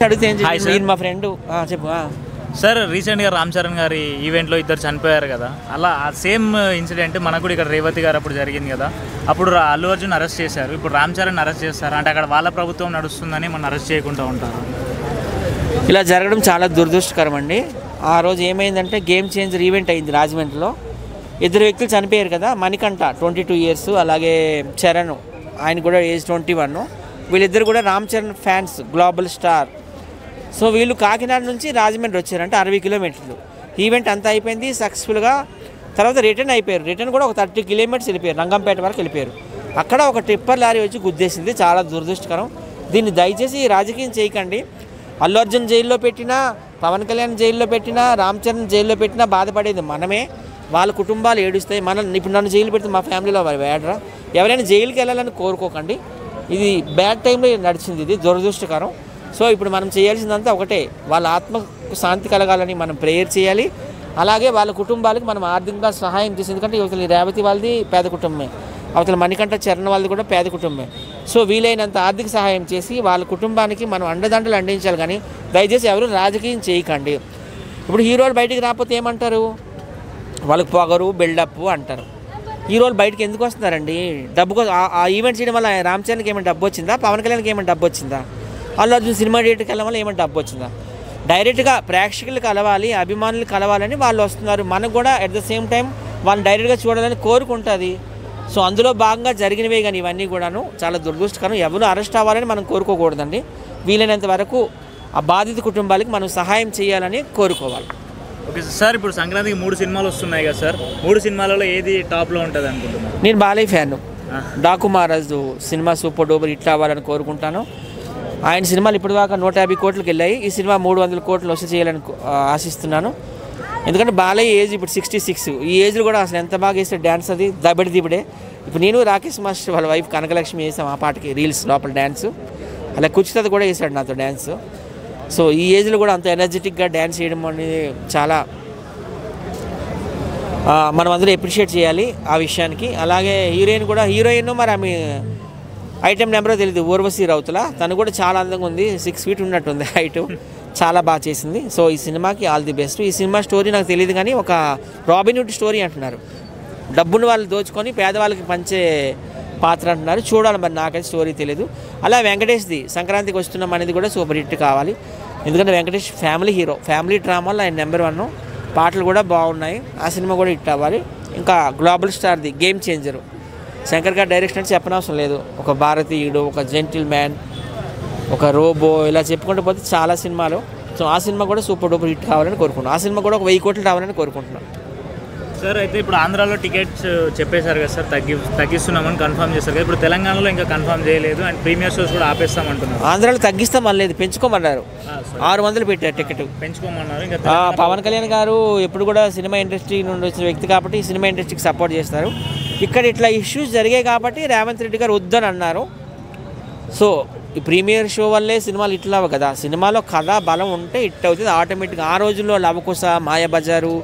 మీరు మా ఫ్రెండ్ చెప్పు సార్. రీసెంట్గా రామ్ చరణ్ గారి ఈవెంట్లో ఇద్దరు చనిపోయారు కదా, అలా ఆ సేమ్ ఇన్సిడెంట్ మనకు కూడా ఇక్కడ రేవతి గారు అప్పుడు జరిగింది కదా. అప్పుడు అల్లు అర్జున్ అరెస్ట్ చేశారు, ఇప్పుడు రామ్ చరణ్ అరెస్ట్ చేస్తారు అంటే అక్కడ వాళ్ళ ప్రభుత్వం నడుస్తుందని మనం అరెస్ట్ చేయకుండా ఉంటారు. ఇలా జరగడం చాలా దురదృష్టకరం అండి. ఆ రోజు ఏమైందంటే గేమ్ చేంజర్ ఈవెంట్ అయింది రాజమండ్రిలో. ఇద్దరు వ్యక్తులు చనిపోయారు కదా, మణికంఠ 22 years, అలాగే చరణ్ ఆయన కూడా ఏజ్ 21. వీళ్ళిద్దరు కూడా Ram Charan fans, global star. So వీళ్ళు కాకినాడ నుంచి రాజమండ్రి వచ్చారు, అంటే 60 kilometers. ఈవెంట్ అంతా అయిపోయింది సక్సెస్ఫుల్గా. తర్వాత రిటర్న్ అయిపోయారు, రిటర్న్ కూడా ఒక 30 kilometers వెళ్ళిపోయారు, రంగంపేట వరకు వెళ్ళిపోయారు. అక్కడ ఒక టిప్పర్ లారీ వచ్చి గుద్దేసింది, చాలా దురదృష్టకరం. దీన్ని దయచేసి రాజకీయం చేయకండి. అల్లు అర్జున్ జైల్లో పెట్టినా, పవన్ కళ్యాణ్ జైల్లో పెట్టినా, రామ్ చరణ్ జైల్లో పెట్టినా బాధపడేది మనమే, వాళ్ళ కుటుంబాలు ఏడుస్తాయి. ఇప్పుడు నన్ను జైలు పెడితే మా ఫ్యామిలీలో వేడరా. ఎవరైనా జైలుకి వెళ్ళాలని కోరుకోకండి. ఇది బ్యాడ్ టైంలో నడిచింది, ఇది దురదృష్టకరం. సో ఇప్పుడు మనం చేయాల్సిందంతా ఒకటే, వాళ్ళ ఆత్మకు శాంతి కలగాలని మనం ప్రేయర్ చేయాలి. అలాగే వాళ్ళ కుటుంబాలకు మనం ఆర్థికంగా సహాయం చేసి, ఎందుకంటే ఇవతల రేవతి వాళ్ళది పేద కుటుంబమే, అవతల మణికంఠ చరణ్ వాళ్ళది కూడా పేద కుటుంబమే. సో వీలైనంత ఆర్థిక సహాయం చేసి వాళ్ళ కుటుంబానికి మనం అండదండలు అందించాలి. కానీ దయచేసి ఎవరు రాజకీయం చేయకండి. ఇప్పుడు హీరోలు బయటికి రాకపోతే ఏమంటారు, వాళ్ళకి పొగరు బిల్డప్ అంటారు. హీరోలు బయటకు ఎందుకు వస్తున్నారండి? డబ్బు. ఆ ఈవెంట్ చేయడం వల్ల రామ్ చరణ్కి ఏమైనా డబ్బు వచ్చిందా? పవన్ కళ్యాణ్కి ఏమైనా డబ్బు వచ్చిందా? అల్లు అర్జున్ సినిమా థియేటర్కి వెళ్ళడం వల్ల ఏమైనా డబ్బు వచ్చిందా? డైరెక్ట్గా ప్రేక్షకులు కలవాలి, అభిమానులు కలవాలని వాళ్ళు వస్తున్నారు. మనకు కూడా అట్ ద సేమ్ టైం వాళ్ళని డైరెక్ట్గా చూడాలని కోరుకుంటుంది. సో అందులో భాగంగా జరిగినవే కానీ ఇవన్నీ కూడాను చాలా దురదృష్టకరం. ఎవరు అరెస్ట్ అవ్వాలని మనం కోరుకోకూడదండి. వీలైనంత వరకు ఆ బాధిత కుటుంబాలకి మనం సహాయం చేయాలని కోరుకోవాలి. ఓకే సార్, ఇప్పుడు సంక్రాంతికి 3 సినిమాలు వస్తున్నాయి కదా సార్, 3 సినిమాలలో ఏది టాప్లో ఉంటుంది అనుకుంటున్నాను? నేను బాలయ్య ఫ్యాను. డాకు మహారాజు సినిమా సూపర్ డూపర్ హిట్ అవ్వాలని కోరుకుంటాను. ఆయన సినిమాలు ఇప్పటిదాకా 150 కోట్లకు వెళ్ళాయి. ఈ సినిమా 300 కోట్లు వసూలు చేయాలని ఆశిస్తున్నాను. ఎందుకంటే బాలయ్య ఏజ్ ఇప్పుడు 66. ఈ ఏజ్లో కూడా అసలు ఎంత బాగా వేస్తే డ్యాన్స్, అది దిబడే. ఇప్పుడు నేను రాకేష్ మాస్టర్ వాళ్ళ వైఫ్ కనకలక్ష్మి వేసాం ఆ పాటకి రీల్స్ లోపల డ్యాన్స్. అలా కుచితది కూడా వేసాడు నాతో డ్యాన్స్. సో ఈ ఏజ్లో కూడా అంత ఎనర్జెటిక్గా డ్యాన్స్ చేయడం అనేది చాలా మనం అందరూ అప్రిషియేట్ చేయాలి ఆ విషయానికి. అలాగే హీరోయిన్ మరి ఆమె ఐటెం నెంబరో తెలియదు, ఊర్వశి రౌతుల. తను కూడా చాలా అందంగా ఉంది, 6 feet ఉన్నట్టుంది హైట్, చాలా బాగా చేసింది. సో ఈ సినిమాకి ఆల్ ది బెస్ట్. ఈ సినిమా స్టోరీ నాకు తెలియదు కానీ ఒక రాబిన్హుడ్ స్టోరీ అంటున్నారు. డబ్బును వాళ్ళు దోచుకొని పేదవాళ్ళకి పంచే పాత్ర అంటున్నారు. చూడాలి, మరి నాకైతే స్టోరీ తెలియదు. అలా వెంకటేష్ది సంక్రాంతికి వస్తున్నాం అనేది కూడా సూపర్ హిట్ కావాలి. ఎందుకంటే వెంకటేష్ ఫ్యామిలీ హీరో, ఫ్యామిలీ డ్రామాలో ఆయన నెంబర్ 1. పాటలు కూడా బాగున్నాయి, ఆ సినిమా కూడా హిట్ అవ్వాలి. ఇంకా గ్లోబల్ స్టార్ది గేమ్ చేంజరు, శంకర్ గారి డైరెక్షన్ అంటే చెప్పనవసరం లేదు. ఒక భారతీయుడు, ఒక జెంటిల్ మ్యాన్, ఒక రోబో, ఇలా చెప్పుకుంటూ పోతే చాలా సినిమాలు. సో ఆ సినిమా కూడా సూపర్ డూపర్ హిట్ కావాలని కోరుకుంటున్నాను. ఆ సినిమా కూడా ఒక 1000 కోట్లు రావాలని కోరుకుంటున్నాను. సార్ అయితే ఇప్పుడు ఆంధ్రాలో టికెట్స్ చెప్పేశారు కదా సార్, తగ్గిస్తున్నామని కన్ఫర్మ్ చేశారు కదా. ఇప్పుడు తెలంగాణలో ఇంకా కన్ఫర్మ్ చేయలేదు, అండ్ ప్రీమియర్ షోస్ కూడా ఆపేస్తామంటున్నారు. ఆంధ్రాలో తగ్గిస్తామని లేదు, పెంచుకోమన్నారు. 600 పెట్టారు టికెట్, పెంచుకోమన్నారు. ఇంకా పవన్ కళ్యాణ్ గారు ఎప్పుడు కూడా సినిమా ఇండస్ట్రీ నుండి వచ్చిన వ్యక్తి కాబట్టి సినిమా ఇండస్ట్రీకి సపోర్ట్ చేస్తారు. ఇక్కడ ఇట్లా ఇష్యూస్ జరిగాయి కాబట్టి రేవంత్ రెడ్డి గారు వద్దని అన్నారు. సో ఈ ప్రీమియర్ షో వల్లే సినిమాలు ఇట్లా అవ్వ కదా. సినిమాలో కథ బలం ఉంటే హిట్ అవుతుంది ఆటోమేటిక్గా. ఆ రోజుల్లో లవకుశ, మాయాబజారు,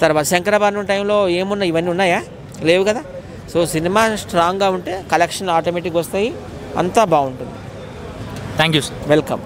తర్వాత శంకరాభరణం టైంలో ఏమున్నా ఇవన్నీ ఉన్నాయా? లేవు కదా. సో సినిమా స్ట్రాంగ్గా ఉంటే కలెక్షన్ ఆటోమేటిక్గా వస్తాయి, అంతా బాగుంటుంది. Thank you sir, welcome.